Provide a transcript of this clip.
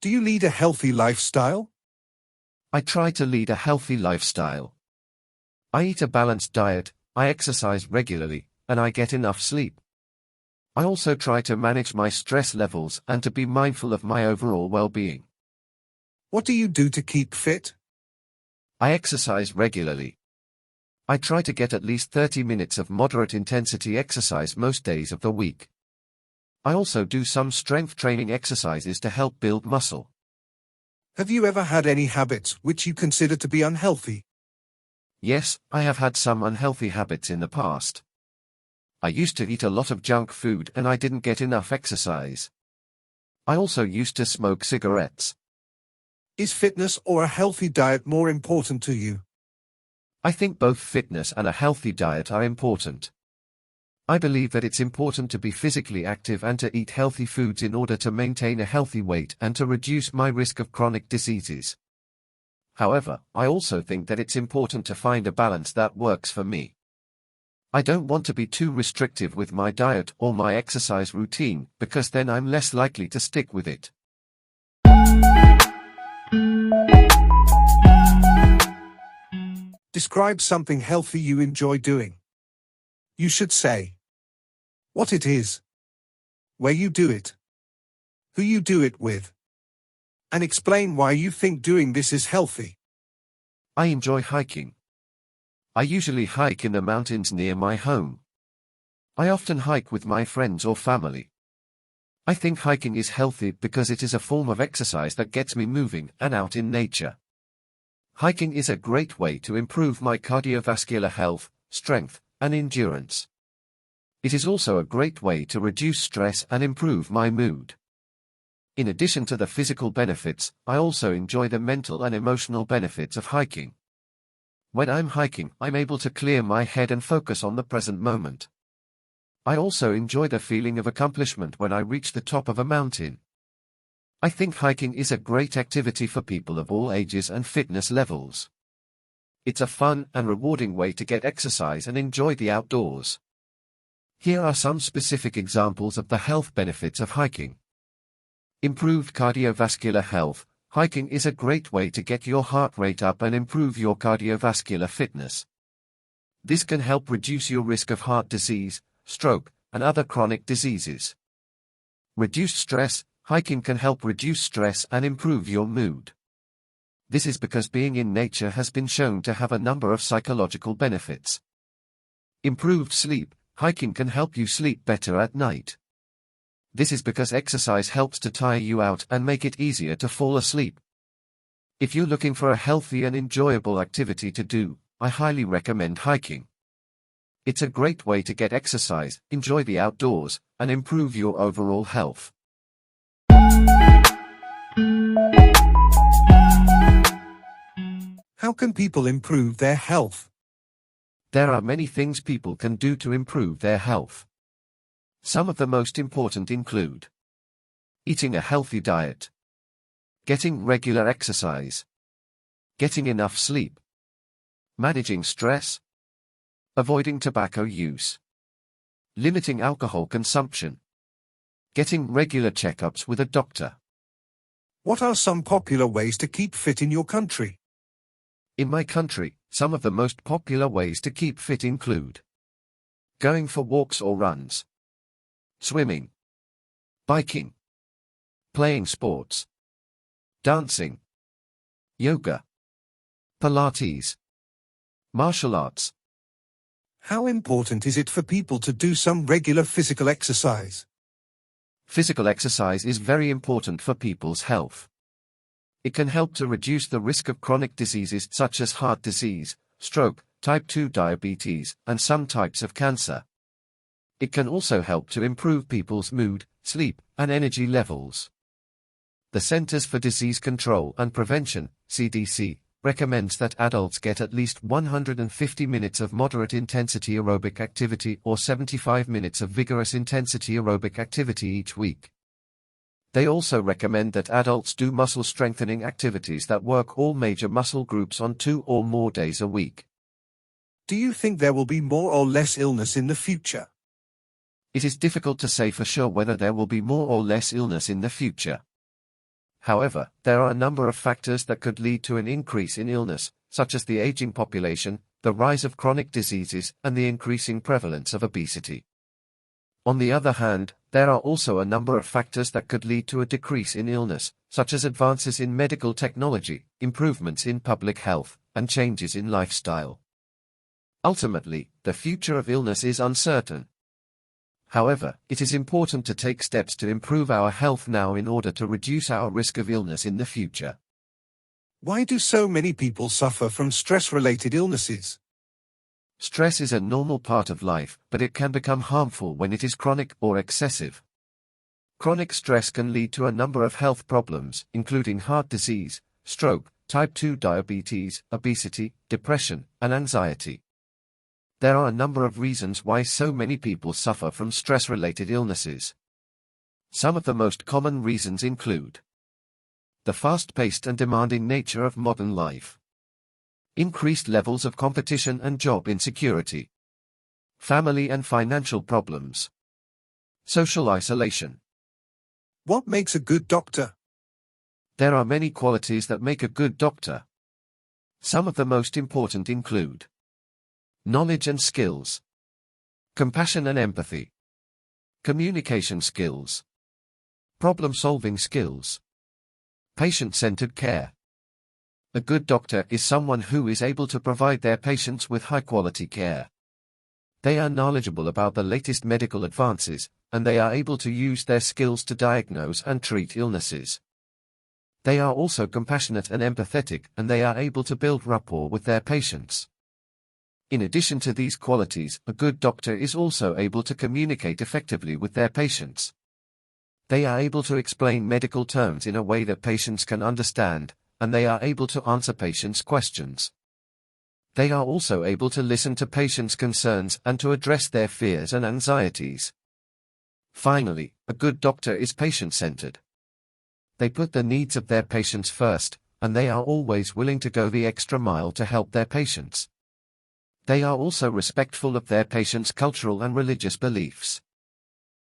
Do you lead a healthy lifestyle? I try to lead a healthy lifestyle. I eat a balanced diet, I exercise regularly, and I get enough sleep. I also try to manage my stress levels and to be mindful of my overall well-being. What do you do to keep fit? I exercise regularly. I try to get at least 30 minutes of moderate intensity exercise most days of the week. I also do some strength training exercises to help build muscle. Have you ever had any habits which you consider to be unhealthy? Yes, I have had some unhealthy habits in the past. I used to eat a lot of junk food and I didn't get enough exercise. I also used to smoke cigarettes. Is fitness or a healthy diet more important to you? I think both fitness and a healthy diet are important. I believe that it's important to be physically active and to eat healthy foods in order to maintain a healthy weight and to reduce my risk of chronic diseases. However, I also think that it's important to find a balance that works for me. I don't want to be too restrictive with my diet or my exercise routine, because then I'm less likely to stick with it. Describe something healthy you enjoy doing. You should say what it is, where you do it, who you do it with, and explain why you think doing this is healthy. I enjoy hiking. I usually hike in the mountains near my home. I often hike with my friends or family. I think hiking is healthy because it is a form of exercise that gets me moving and out in nature. Hiking is a great way to improve my cardiovascular health, strength, and endurance. It is also a great way to reduce stress and improve my mood. In addition to the physical benefits, I also enjoy the mental and emotional benefits of hiking. When I'm hiking, I'm able to clear my head and focus on the present moment. I also enjoy the feeling of accomplishment when I reach the top of a mountain. I think hiking is a great activity for people of all ages and fitness levels. It's a fun and rewarding way to get exercise and enjoy the outdoors. Here are some specific examples of the health benefits of hiking. Improved cardiovascular health. Hiking is a great way to get your heart rate up and improve your cardiovascular fitness. This can help reduce your risk of heart disease, stroke, and other chronic diseases. Reduced stress. Hiking can help reduce stress and improve your mood. This is because being in nature has been shown to have a number of psychological benefits. Improved sleep. Hiking can help you sleep better at night. This is because exercise helps to tire you out and make it easier to fall asleep. If you're looking for a healthy and enjoyable activity to do, I highly recommend hiking. It's a great way to get exercise, enjoy the outdoors, and improve your overall health. How can people improve their health? There are many things people can do to improve their health. Some of the most important include eating a healthy diet, getting regular exercise, getting enough sleep, managing stress, avoiding tobacco use, limiting alcohol consumption, getting regular checkups with a doctor. What are some popular ways to keep fit in your country? In my country, some of the most popular ways to keep fit include going for walks or runs, swimming, biking, playing sports, dancing, yoga, Pilates, martial arts. How important is it for people to do some regular physical exercise? Physical exercise is very important for people's health. It can help to reduce the risk of chronic diseases such as heart disease, stroke, type 2 diabetes, and some types of cancer. It can also help to improve people's mood, sleep, and energy levels. The Centers for Disease Control and Prevention, CDC, recommends that adults get at least 150 minutes of moderate intensity aerobic activity or 75 minutes of vigorous intensity aerobic activity each week. They also recommend that adults do muscle strengthening activities that work all major muscle groups on 2 or more days a week. Do you think there will be more or less illness in the future? It is difficult to say for sure whether there will be more or less illness in the future. However, there are a number of factors that could lead to an increase in illness, such as the aging population, the rise of chronic diseases, and the increasing prevalence of obesity. On the other hand, there are also a number of factors that could lead to a decrease in illness, such as advances in medical technology, improvements in public health, and changes in lifestyle. Ultimately, the future of illness is uncertain. However, it is important to take steps to improve our health now in order to reduce our risk of illness in the future. Why do so many people suffer from stress-related illnesses? Stress is a normal part of life, but it can become harmful when it is chronic or excessive. Chronic stress can lead to a number of health problems, including heart disease, stroke, type 2 diabetes, obesity, depression, and anxiety. There are a number of reasons why so many people suffer from stress-related illnesses. Some of the most common reasons include the fast-paced and demanding nature of modern life, increased levels of competition and job insecurity, family and financial problems, social isolation. What makes a good doctor? There are many qualities that make a good doctor. Some of the most important include knowledge and skills, compassion and empathy, communication skills, problem-solving skills, patient-centered care. A good doctor is someone who is able to provide their patients with high-quality care. They are knowledgeable about the latest medical advances, and they are able to use their skills to diagnose and treat illnesses. They are also compassionate and empathetic, and they are able to build rapport with their patients. In addition to these qualities, a good doctor is also able to communicate effectively with their patients. They are able to explain medical terms in a way that patients can understand, and they are able to answer patients' questions. They are also able to listen to patients' concerns and to address their fears and anxieties. Finally, a good doctor is patient-centered. They put the needs of their patients first, and they are always willing to go the extra mile to help their patients. They are also respectful of their patients' cultural and religious beliefs.